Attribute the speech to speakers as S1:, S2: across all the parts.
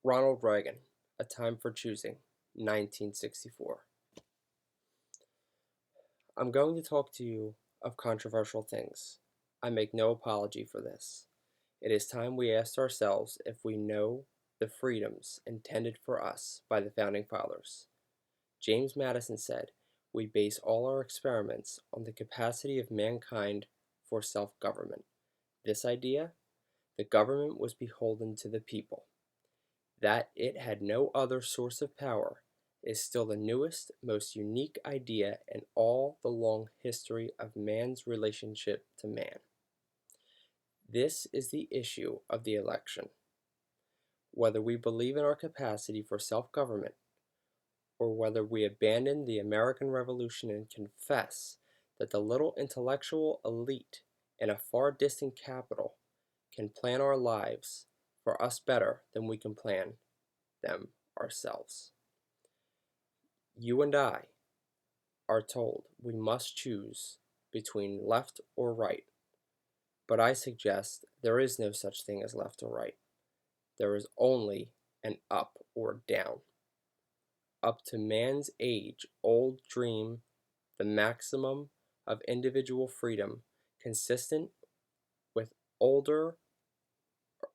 S1: Ronald Reagan, A Time for Choosing, 1964. I'm going to talk to you of controversial things. I make no apology for this. It is time we asked ourselves if we know the freedoms intended for us by the Founding Fathers. James Madison said, "We base all our experiments on the capacity of mankind for self-government." This idea, the government was beholden to the people. That it had no other source of power is still the newest, most unique idea in all the long history of man's relationship to man. This is the issue of the election. Whether we believe in our capacity for self-government, or whether we abandon the American Revolution and confess that the little intellectual elite in a far distant capital can plan our lives for us better than we can plan them ourselves. You and I are told we must choose between left or right, but I suggest there is no such thing as left or right. There is only an up or down. Up to man's age-old dream, the maximum of individual freedom, consistent with older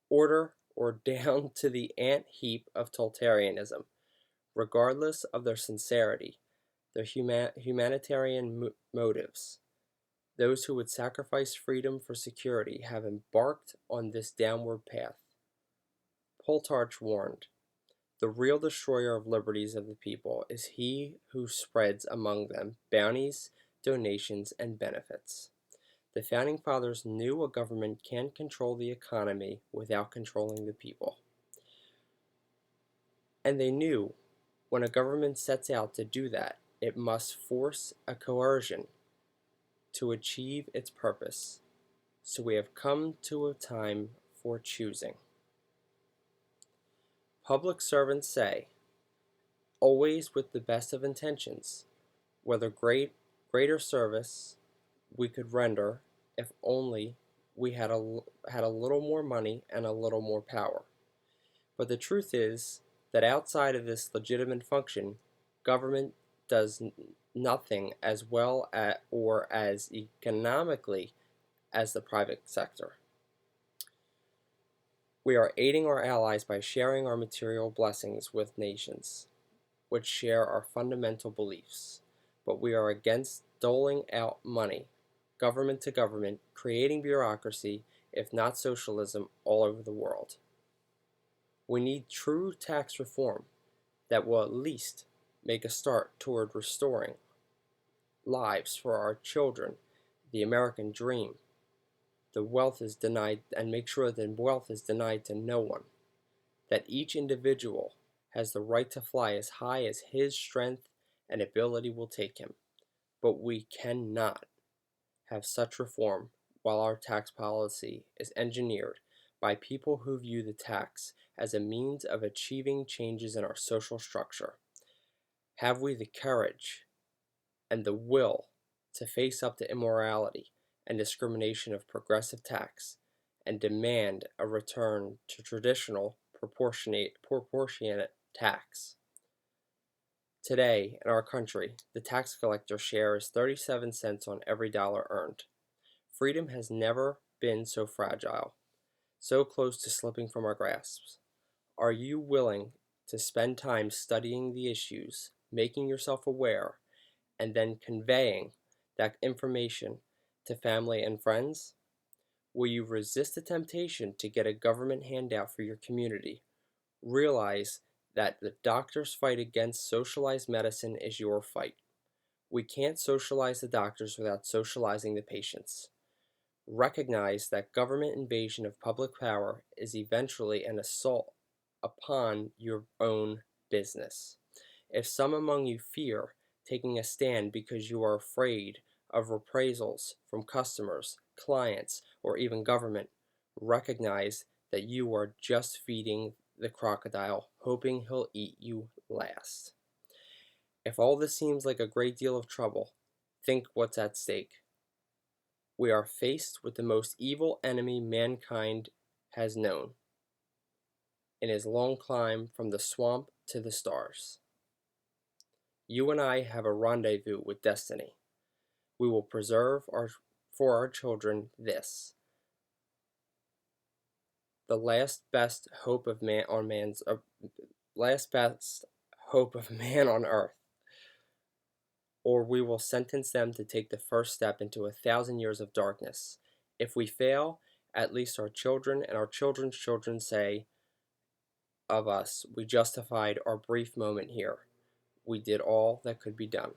S1: order, or down to the ant heap of totalitarianism, regardless of their sincerity, their humanitarian motives. Those who would sacrifice freedom for security have embarked on this downward path. Plutarch warned, "The real destroyer of liberties of the people is he who spreads among them bounties, donations, and benefits." The Founding Fathers knew a government can't control the economy without controlling the people. And they knew when a government sets out to do that, it must force a coercion to achieve its purpose. So we have come to a time for choosing. Public servants say, always with the best of intentions, whether greater service we could render if only we had a little more money and a little more power. But the truth is that outside of this legitimate function, government does nothing as well or as economically as the private sector. We are aiding our allies by sharing our material blessings with nations which share our fundamental beliefs, but we are against doling out money, government to government, creating bureaucracy, if not socialism, all over the world. We need true tax reform that will at least make a start toward restoring lives for our children, the American dream. The wealth is denied, and make sure that wealth is denied to no one. That each individual has the right to fly as high as his strength and ability will take him. But we cannot have such reform while our tax policy is engineered by people who view the tax as a means of achieving changes in our social structure. Have we the courage and the will to face up to immorality and discrimination of progressive tax and demand a return to traditional proportionate tax? Today, in our country, the tax collector share is 37 cents on every dollar earned. Freedom has never been so fragile, so close to slipping from our grasps. Are you willing to spend time studying the issues, making yourself aware, and then conveying that information to family and friends? Will you resist the temptation to get a government handout for your community? Realize that the doctor's fight against socialized medicine is your fight. We can't socialize the doctors without socializing the patients. Recognize that government invasion of public power is eventually an assault upon your own business. If some among you fear taking a stand because you are afraid of reprisals from customers, clients, or even government, recognize that you are just feeding the crocodile, hoping he'll eat you last. If all this seems like a great deal of trouble, think what's at stake. We are faced with the most evil enemy mankind has known. in his long climb from the swamp to the stars. You and I have a rendezvous with destiny. We will preserve for our children this, the last best hope of man on earth, or we will sentence them to take the first step into 1,000 years of darkness. If we fail, at least our children and our children's children say of us, we justified our brief moment here. We did all that could be done.